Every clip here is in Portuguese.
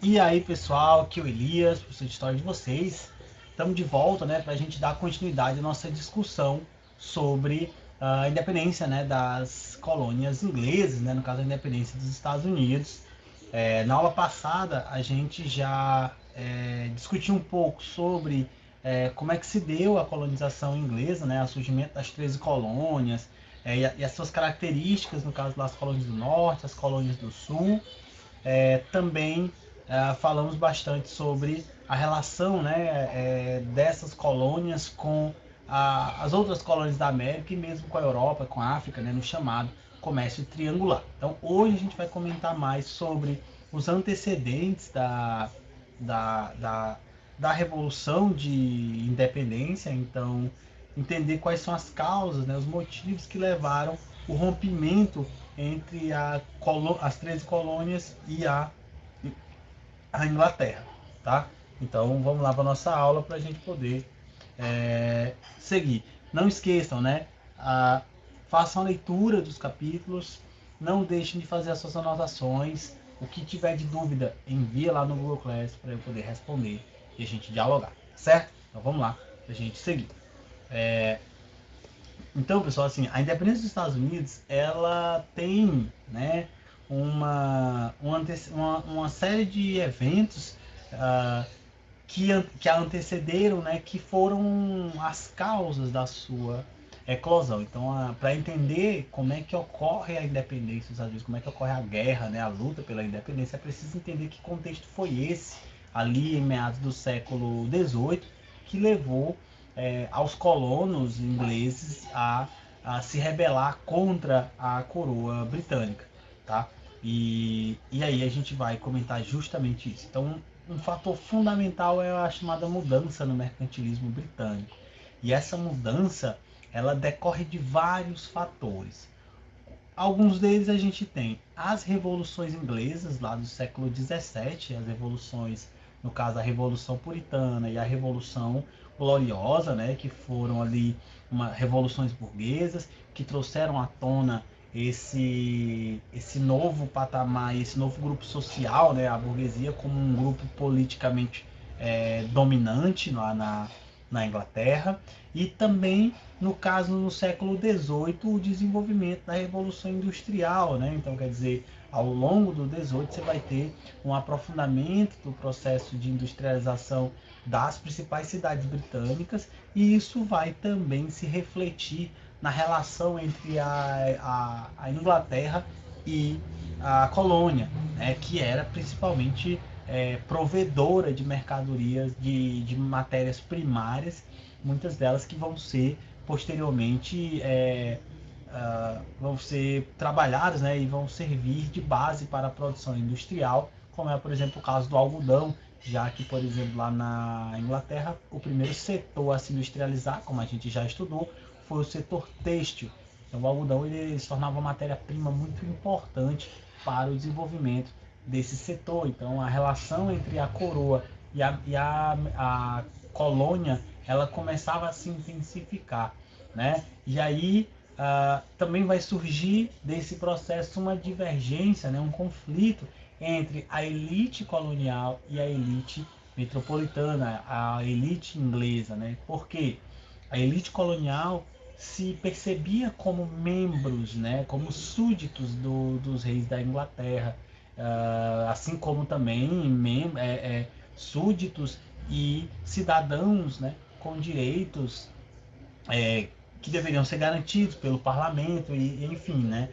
E aí, pessoal, aqui é o Elias, professor de História de vocês. Estamos de volta, né, para a gente dar continuidade à nossa discussão sobre a independência, né, das colônias inglesas, né, no caso, a independência dos Estados Unidos. Na aula passada, a gente já discutiu um pouco sobre como é que se deu a colonização inglesa, né, o surgimento das 13 colônias, e as suas características, no caso das colônias do Norte, as colônias do Sul. Também falamos bastante sobre a relação, né, dessas colônias com as outras colônias da América e mesmo com a Europa, com a África, né, no chamado comércio triangular. Então hoje a gente vai comentar mais sobre os antecedentes da, da, da Revolução de Independência, então entender quais são as causas, né, os motivos que levaram o rompimento entre as 13 colônias e a Inglaterra, tá? Então vamos lá para nossa aula para a gente poder seguir. Não esqueçam, né? Façam a leitura dos capítulos, não deixem de fazer as suas anotações. O que tiver de dúvida, envia lá no Google Class para eu poder responder e a gente dialogar, tá certo? Então vamos lá para a gente seguir. Então, pessoal, assim, a independência dos Estados Unidos, ela tem, né, uma série de eventos uh, que a antecederam, né, que foram as causas da sua eclosão. Então, para entender como é que ocorre a independência dos Estados Unidos, como é que ocorre a guerra, né, a luta pela independência, é preciso entender que contexto foi esse, ali em meados do século XVIII, que levou aos colonos ingleses a se rebelar contra a coroa britânica, tá? E aí a gente vai comentar justamente isso. Então, um fator fundamental é a chamada mudança no mercantilismo britânico. E essa mudança, ela decorre de vários fatores. Alguns deles a gente tem as revoluções inglesas lá do século XVII, as revoluções, no caso a Revolução Puritana e a Revolução Gloriosa, né, que foram ali revoluções burguesas que trouxeram à tona esse novo patamar, esse novo grupo social, né, a burguesia como um grupo politicamente dominante na Inglaterra, e também no caso no século XVIII o desenvolvimento da Revolução Industrial, né? Então quer dizer, ao longo do XVIII você vai ter um aprofundamento do processo de industrialização das principais cidades britânicas, e isso vai também se refletir na relação entre a Inglaterra e a colônia, né, que era principalmente provedora de mercadorias, de matérias primárias, muitas delas que vão ser posteriormente vão ser trabalhadas, né, e vão servir de base para a produção industrial, como é, por exemplo, o caso do algodão, já que, por exemplo, lá na Inglaterra, o primeiro setor a se industrializar, como a gente já estudou, foi o setor têxtil. Então, o algodão ele se tornava uma matéria-prima muito importante para o desenvolvimento desse setor. Então, a relação entre a coroa a colônia, ela começava a se intensificar, né? E aí também vai surgir desse processo uma divergência, né? Um conflito entre a elite colonial e a elite metropolitana, a elite inglesa, né? Porque a elite colonial se percebia como membros, né, como súditos dos reis da Inglaterra, assim como também súditos e cidadãos, né, com direitos que deveriam ser garantidos pelo parlamento e enfim, né.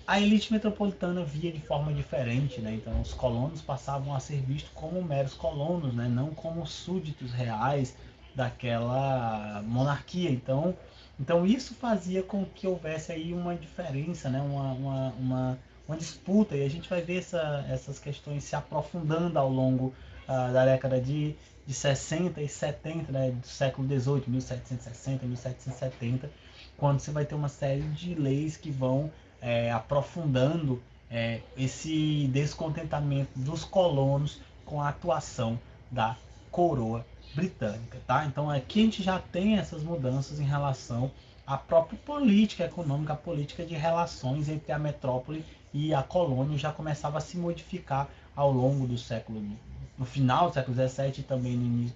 A elite metropolitana via de forma diferente, né? Então os colonos passavam a ser vistos como meros colonos, né? Não como súditos reais daquela monarquia. Então isso fazia com que houvesse aí uma diferença, né? Uma disputa, e a gente vai ver essas questões se aprofundando ao longo da década de 60 e 70, né? Do século XVIII, 1760, 1770, quando você vai ter uma série de leis que vão aprofundando esse descontentamento dos colonos com a atuação da coroa britânica, tá? Então aqui a gente já tem essas mudanças em relação à própria política econômica, a política de relações entre a metrópole e a colônia já começava a se modificar ao longo do século no final do século XVII e também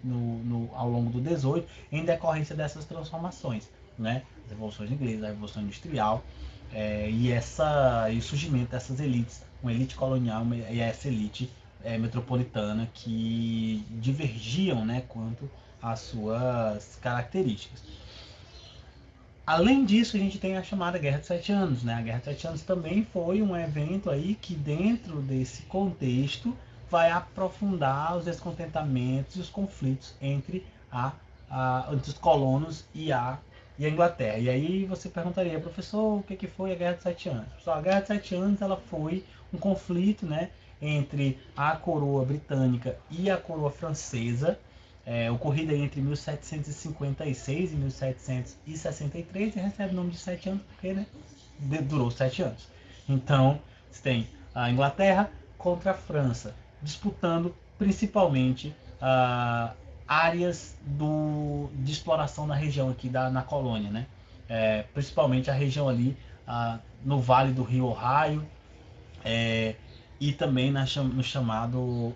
ao longo do XVIII, em decorrência dessas transformações, né? As revoluções inglesas, a Revolução Industrial, e o surgimento dessas elites, uma elite colonial e essa elite metropolitana que divergiam, né, quanto às suas características. Além disso, a gente tem a chamada Guerra dos Sete Anos, né? A Guerra dos Sete Anos também foi um evento aí que, dentro desse contexto, vai aprofundar os descontentamentos e os conflitos entre entre os colonos e a Inglaterra. E aí você perguntaria, professor, o que foi a Guerra dos Sete Anos? Pessoal, a Guerra dos Sete Anos ela foi um conflito, né, entre a coroa britânica e a coroa francesa, ocorrida entre 1756 e 1763, e recebe o nome de 7 anos porque, né, durou 7 anos. Então, você tem a Inglaterra contra a França, disputando principalmente áreas de exploração na região aqui na colônia, né? Principalmente a região ali no vale do rio Ohio, e também no chamado,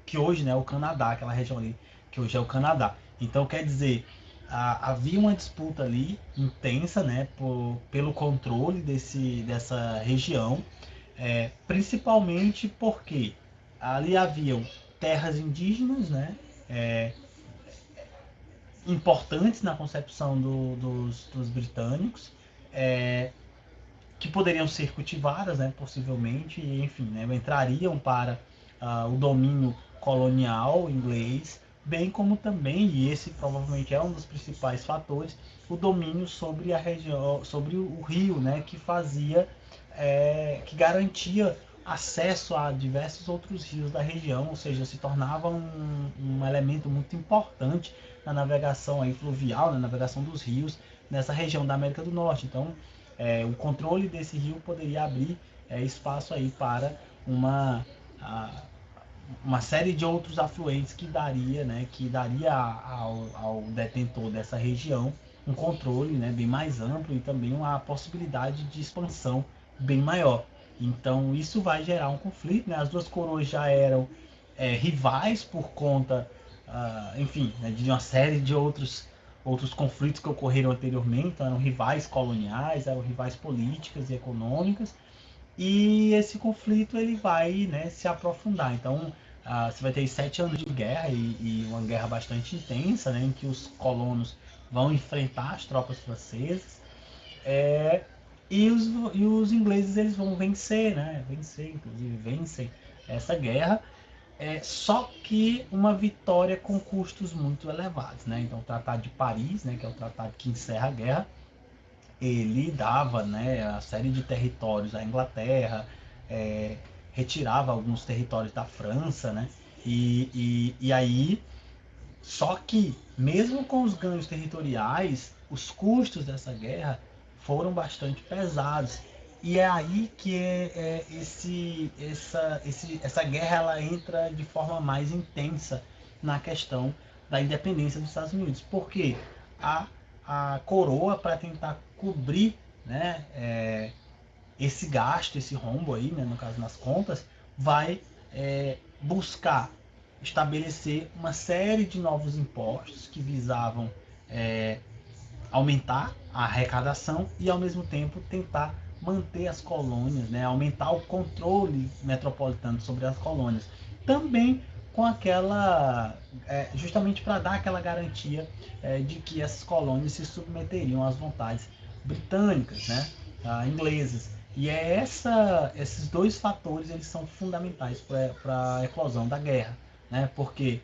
que hoje, né, é o Canadá, aquela região ali, que hoje é o Canadá. Então, quer dizer, havia uma disputa ali intensa, né, pelo controle dessa região, principalmente porque ali haviam terras indígenas, né, importantes na concepção dos britânicos, que poderiam ser cultivadas, né, possivelmente, e, enfim, né, entrariam para o domínio colonial inglês, bem como também, e esse provavelmente é um dos principais fatores, o domínio sobre a região, sobre o rio, né, que fazia, que garantia acesso a diversos outros rios da região, ou seja, se tornava um elemento muito importante na navegação aí fluvial, na navegação dos rios nessa região da América do Norte. Então, o controle desse rio poderia abrir espaço aí para uma série de outros afluentes que daria, né, ao detentor dessa região um controle, né, bem mais amplo e também uma possibilidade de expansão bem maior. Então isso vai gerar um conflito, né? As duas coroas já eram rivais por conta, enfim, né, de uma série de outros conflitos que ocorreram anteriormente. Então, eram rivais coloniais, eram rivais políticas e econômicas, e esse conflito ele vai, né, se aprofundar. Então, você vai ter 7 anos de guerra e uma guerra bastante intensa, né, em que os colonos vão enfrentar as tropas francesas, é, e os ingleses eles vão vencer, né, inclusive vencem essa guerra, só que uma vitória com custos muito elevados, né? Então, o Tratado de Paris, né, que é o tratado que encerra a guerra, ele dava, né, a série de territórios à Inglaterra, retirava alguns territórios da França, né? E aí, só que mesmo com os ganhos territoriais, os custos dessa guerra foram bastante pesados. E é aí que essa guerra ela entra de forma mais intensa na questão da independência dos Estados Unidos. Porque a, a coroa, para tentar cobrir, né, esse gasto, esse rombo aí, né, no caso nas contas, vai buscar estabelecer uma série de novos impostos que visavam aumentar a arrecadação e, ao mesmo tempo, tentar manter as colônias, né, aumentar o controle metropolitano sobre as colônias. Também com aquela, justamente para dar aquela garantia de que essas colônias se submeteriam às vontades britânicas, né, inglesas. E esses dois fatores eles são fundamentais para a eclosão da guerra, né, porque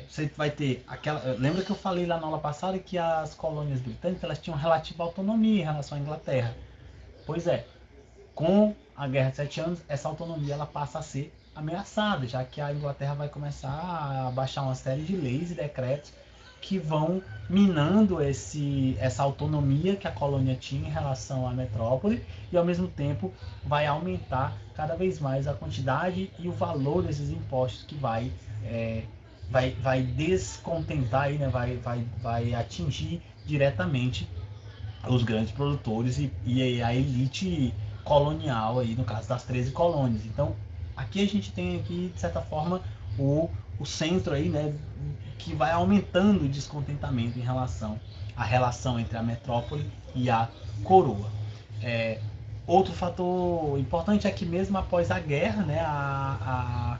você vai ter aquela. Lembra que eu falei lá na aula passada que as colônias britânicas elas tinham relativa autonomia em relação à Inglaterra? Pois é, com a Guerra de 7 Anos, essa autonomia ela passa a ser ameaçada, já que a Inglaterra vai começar a baixar uma série de leis e decretos que vão minando essa autonomia que a colônia tinha em relação à metrópole, e ao mesmo tempo vai aumentar cada vez mais a quantidade e o valor desses impostos que vai descontentar aí, né? vai atingir diretamente os grandes produtores e a elite colonial aí, no caso das 13 colônias. Então, aqui a gente tem aqui, de certa forma, o centro aí, né, que vai aumentando o descontentamento em relação à relação entre a metrópole e a coroa. É, outro fator importante é que mesmo após a guerra, né, a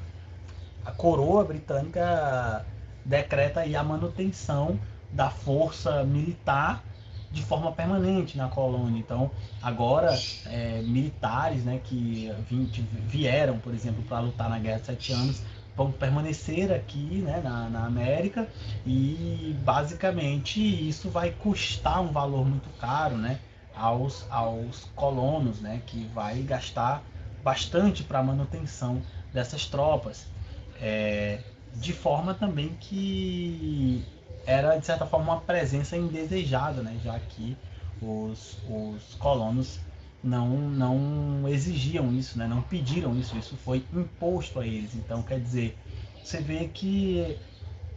coroa britânica decreta aí a manutenção da força militar de forma permanente na colônia. Então, agora, militares, né, que vieram, por exemplo, para lutar na Guerra de 7 Anos, vão permanecer aqui, né, na América, e basicamente isso vai custar um valor muito caro, né, aos colonos, né, que vai gastar bastante para a manutenção dessas tropas. É, de forma também que era, de certa forma, uma presença indesejada, né? Já que os colonos não exigiam isso, né? Não pediram isso, isso foi imposto a eles. Então, quer dizer, você vê que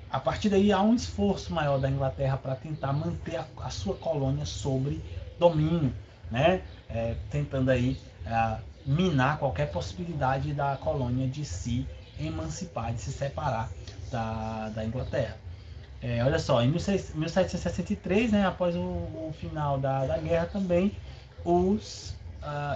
a partir daí há um esforço maior da Inglaterra para tentar manter a sua colônia sobre domínio, né? Tentando aí minar qualquer possibilidade da colônia de se emancipar, de se separar da Inglaterra. Olha só, em 1763, né, após o final da guerra também,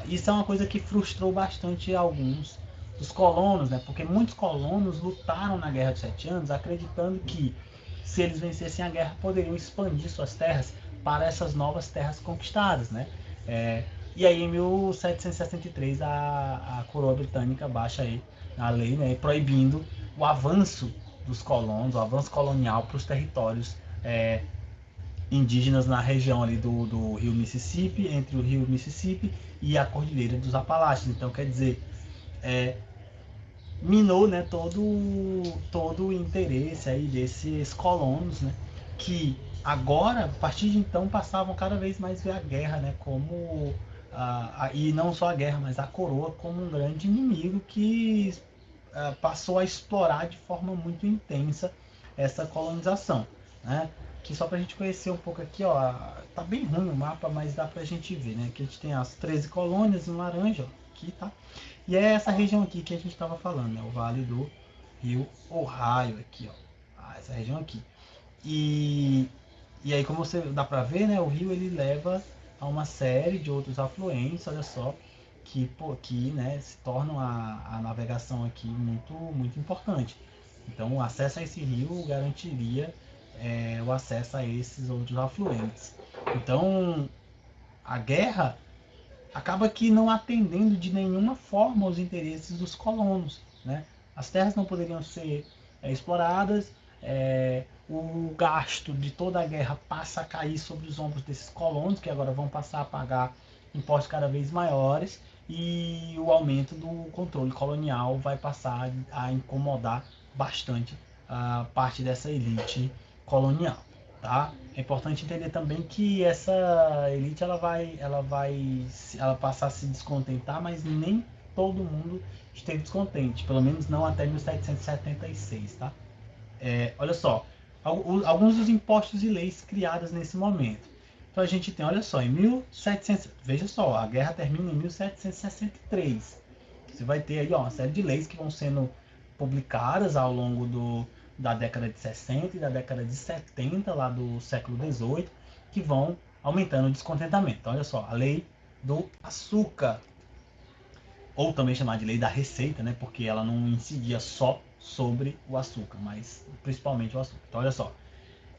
isso é uma coisa que frustrou bastante alguns dos colonos, né, porque muitos colonos lutaram na Guerra de 7 Anos acreditando que, se eles vencessem a guerra, poderiam expandir suas terras para essas novas terras conquistadas. Né? É, e aí, em 1763, a coroa britânica baixa aí a lei, né, proibindo o avanço dos colonos, o avanço colonial para os territórios indígenas na região ali do rio Mississippi, entre o rio Mississippi e a Cordilheira dos Apalaches. Então, quer dizer, minou, né, todo o interesse aí desses colonos, né, que agora, a partir de então, passavam cada vez mais a ver a guerra, né, como e não só a guerra, mas a coroa como um grande inimigo que passou a explorar de forma muito intensa essa colonização, né? Que só para a gente conhecer um pouco aqui, ó, tá bem ruim o mapa, mas dá para a gente ver, né? Aqui a gente tem as 13 colônias em laranja, ó, aqui, tá? E é essa região aqui que a gente estava falando, né? O Vale do Rio Ohio, aqui, ó, essa região aqui. E aí, como você dá para ver, né? O rio ele leva a uma série de outros afluentes, olha só, que né, se tornam a navegação aqui muito importante. Então, o acesso a esse rio garantiria o acesso a esses outros afluentes. Então, a guerra acaba que não atendendo de nenhuma forma aos interesses dos colonos. Né? As terras não poderiam ser exploradas, o gasto de toda a guerra passa a cair sobre os ombros desses colonos, que agora vão passar a pagar impostos cada vez maiores, e o aumento do controle colonial vai passar a incomodar bastante a parte dessa elite colonial. Tá? É importante entender também que essa elite ela passar a se descontentar, mas nem todo mundo esteve descontente, pelo menos não até 1776, tá? Olha só, alguns dos impostos e leis criadas nesse momento. Então a gente tem, olha só, em 1700, veja só, a guerra termina em 1763. Você vai ter aí, ó, uma série de leis que vão sendo publicadas ao longo da década de 60 e da década de 70, lá do século XVIII, que vão aumentando o descontentamento. Olha só, a lei do açúcar, ou também chamada de lei da receita, né? Porque ela não incidia só sobre o açúcar, mas principalmente o açúcar. Então, olha só,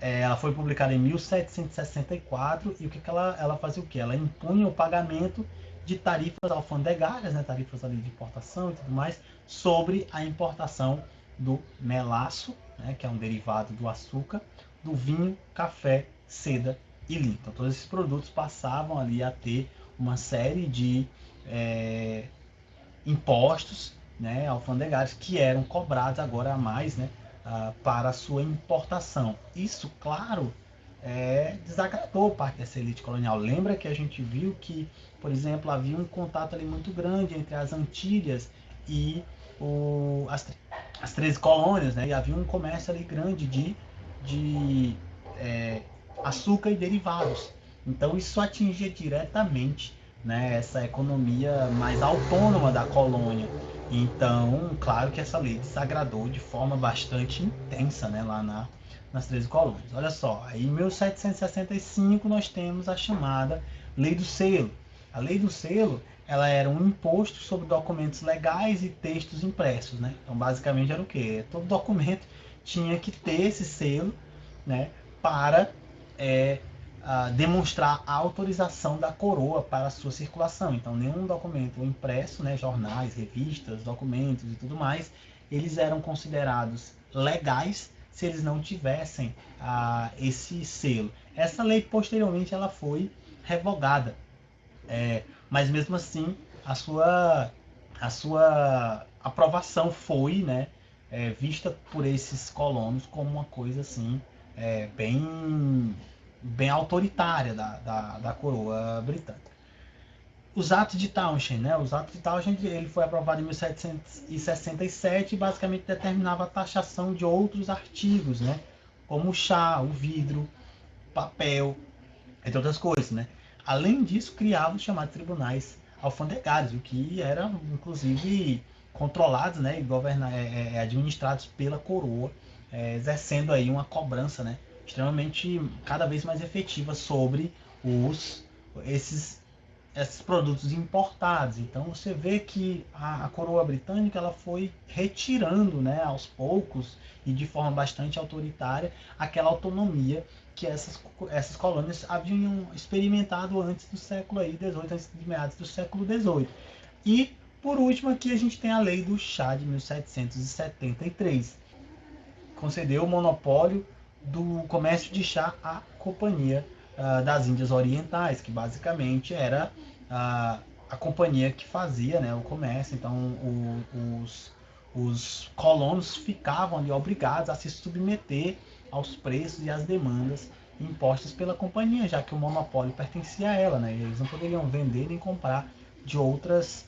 ela foi publicada em 1764 e o que ela fazia o quê? Ela impunha o pagamento de tarifas alfandegárias, né, tarifas ali de importação e tudo mais, sobre a importação do melaço, né, que é um derivado do açúcar, do vinho, café, seda e linho. Então todos esses produtos passavam ali a ter uma série de impostos, né, alfandegários, que eram cobrados agora a mais, né, para a sua importação. Isso, claro, desagradou parte dessa elite colonial. Lembra que a gente viu que, por exemplo, havia um contato ali muito grande entre as Antilhas e as 13 colônias, né? E havia um comércio ali grande de açúcar e derivados. Então isso atingia diretamente, né, essa economia mais autônoma da colônia. Então, claro que essa lei desagradou de forma bastante intensa, né, lá nas 13 colônias. Olha só, aí em 1765 nós temos a chamada Lei do Selo. A Lei do Selo, ela era um imposto sobre documentos legais e textos impressos, né? Então, basicamente era o quê? Todo documento tinha que ter esse selo, né, para é, demonstrar a autorização da coroa para a sua circulação. Então, nenhum documento impresso, né, jornais, revistas, documentos e tudo mais, eles eram considerados legais se eles não tivessem esse selo. Essa lei, posteriormente, ela foi revogada, mas mesmo assim, a sua aprovação foi, né, vista por esses colonos como uma coisa assim, bem, bem autoritária da coroa britânica. Os atos de Townshend, né? Os atos de Townshend, ele foi aprovado em 1767 e basicamente determinava a taxação de outros artigos, né? Como o chá, o vidro, papel, entre outras coisas, né? Além disso, criava os chamados tribunais alfandegários, o que eram, inclusive, controlados, né, e administrados pela coroa, exercendo aí uma cobrança, né, extremamente, cada vez mais efetiva sobre os, esses, esses produtos importados. Então você vê que a coroa britânica ela foi retirando, né, aos poucos e de forma bastante autoritária aquela autonomia que essas colônias haviam experimentado antes do século aí 18, antes de meados do século 18. E por último aqui a gente tem a lei do chá de 1773, concedeu o monopólio do comércio de chá à Companhia das Índias Orientais, que basicamente era a companhia que fazia, né, o comércio. Então, os colonos ficavam ali obrigados a se submeter aos preços e às demandas impostas pela companhia, já que o monopólio pertencia a ela, né? Eles não poderiam vender nem comprar de outras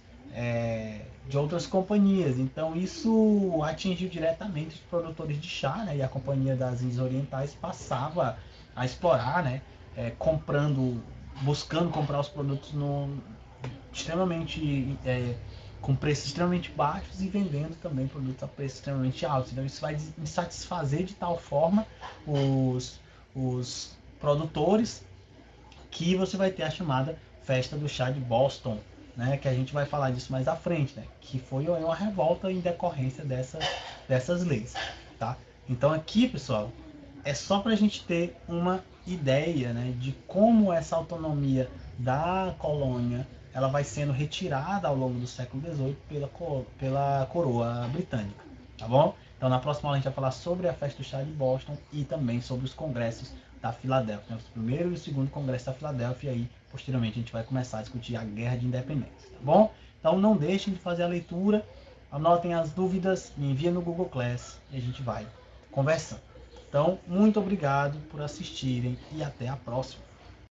de outras companhias. Então isso atingiu diretamente os produtores de chá, né? E a Companhia das Índias Orientais passava a explorar, né? Comprando, buscando comprar os produtos extremamente com preços extremamente baixos e vendendo também produtos a preços extremamente altos. Então isso vai insatisfazer de tal forma os produtores que você vai ter a chamada Festa do Chá de Boston, né, que a gente vai falar disso mais à frente, né, que foi uma revolta em decorrência dessas leis. Tá? Então aqui, pessoal, é só para a gente ter uma ideia, né, de como essa autonomia da colônia ela vai sendo retirada ao longo do século XVIII pela coroa britânica, tá bom? Então na próxima aula a gente vai falar sobre a Festa do Chá de Boston e também sobre os congressos da Filadélfia, né? O primeiro e o segundo congresso da Filadélfia, e aí posteriormente a gente vai começar a discutir a Guerra de Independência, tá bom? Então não deixem de fazer a leitura, anotem as dúvidas, me enviem no Google Class e a gente vai conversando. Então, muito obrigado por assistirem e até a próxima.